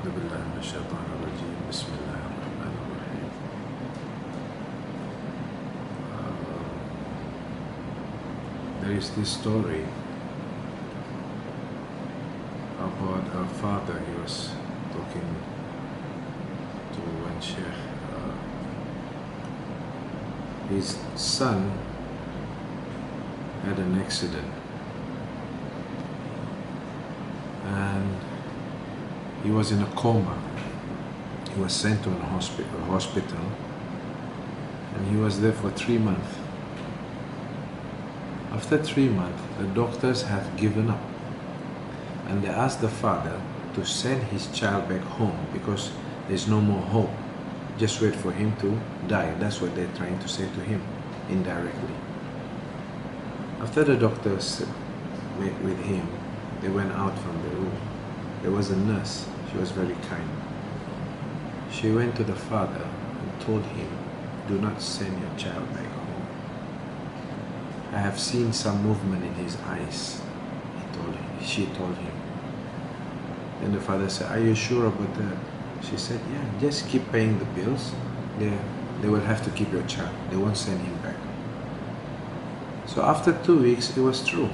بالله من الشيطان الرجيم بسم الله الرحمن الرحيم. There is this story about a father. He was talking to one sheikh. His son had an accident and he was in a coma. He was sent to a hospital and he was there for 3 months. After 3 months, the doctors have given up and they asked the father to send his child back home because there's no more hope. Just wait for him to die. That's what they're trying to say to him indirectly. After the doctors met with him, they went out from the room. There was a nurse. She was very kind. She went to the father and told him, "Do not send your child back home. I have seen some movement in his eyes," she told him. Then the father said, "Are you sure about that?" She said, "Yeah, just keep paying the bills. They will have to keep your child. They won't send him back." So after 2 weeks, it was true.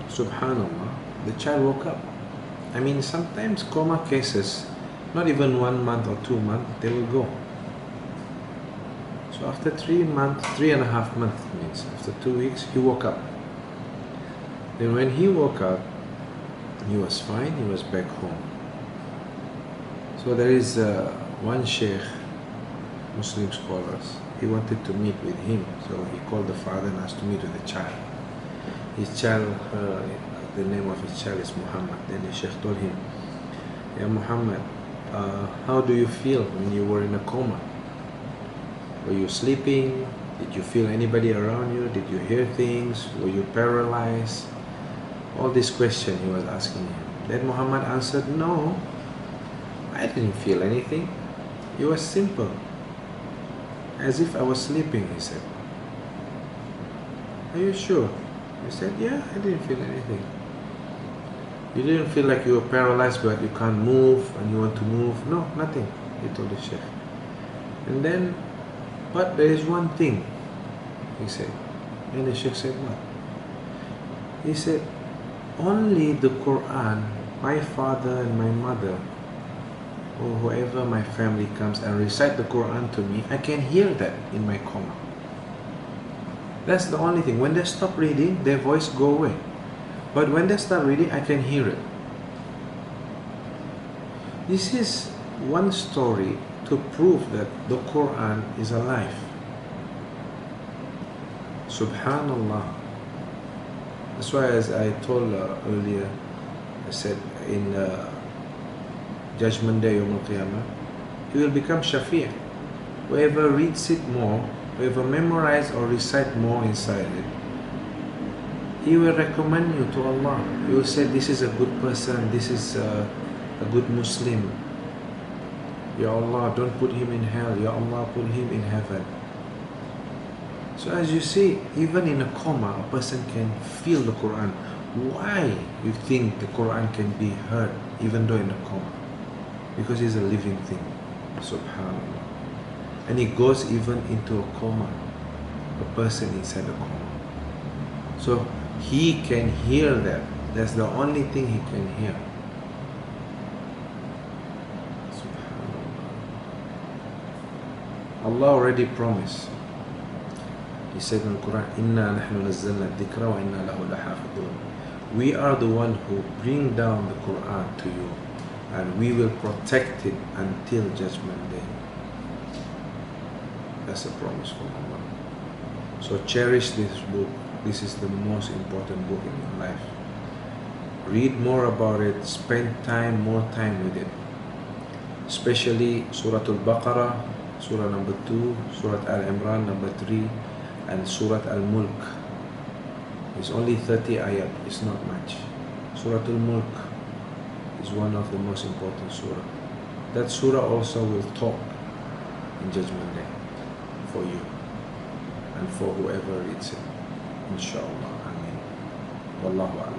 Subhanallah, the child woke up. I mean, sometimes coma cases, not even 1 month or 2 months, they will go. So after 3 months, 3.5 months means, after 2 weeks, he woke up. Then when he woke up, he was fine, he was back home. So there is one sheikh, Muslim scholars, he wanted to meet with him. So he called the father and asked to meet with the child. His child, the name of his child is Muhammad. Then the sheikh told him, "Yeah, Muhammad, how do you feel when you were in a coma? Were you sleeping? Did you feel anybody around you? Did you hear things? Were you paralyzed?" All these questions he was asking him. Then Muhammad answered, "No, I didn't feel anything. It was simple. As if I was sleeping," he said. "Are you sure?" He said, "Yeah, I didn't feel anything." "You didn't feel like you were paralyzed but you can't move and you want to move?" "No, nothing," he told the sheikh. And then, "But there is one thing," he said. And the sheikh said, "What?" He said, "Only the Quran, my father and my mother, or whoever my family comes and recite the Quran to me, I can hear that in my coma. That's the only thing. When they stop reading, their voice go away. But when they start reading, I can hear it." This is one story to prove that the Quran is alive. Subhanallah. That's why, as I told earlier, I said in Judgment Day, Yawm al-Qiyamah, he will become Shafi'. Whoever reads it more, whoever memorize or recite more inside it, he will recommend you to Allah. He will say, "This is a good person, this is a good Muslim. Ya Allah, don't put him in hell. Ya Allah, put him in heaven." So as you see, even in a coma, a person can feel the Quran. Why you think the Quran can be heard even though in a coma? Because it's a living thing. Subhanallah. And it goes even into a coma, a person inside a coma. So he can hear that. That's the only thing he can hear. Subhanallah. Allah already promised. He said in the Quran, "Inna nahnu nazzalna dhikra wa inna lahu lahafidhun." We are the one who bring down the Quran to you and we will protect it until Judgment Day. That's a promise from Allah. So cherish this book. This is the most important book in your life. Read more about it. Spend more time with it. Especially Surah Al-Baqarah, Surah number 2, Surah Al-Imran number 3, and Surah Al-Mulk. It's only 30 ayat. It's not much. Surah Al-Mulk is one of the most important surah. That surah also will talk in Judgment Day for you and for whoever reads it. Inshallah. Ameen. Wallahu a'lam.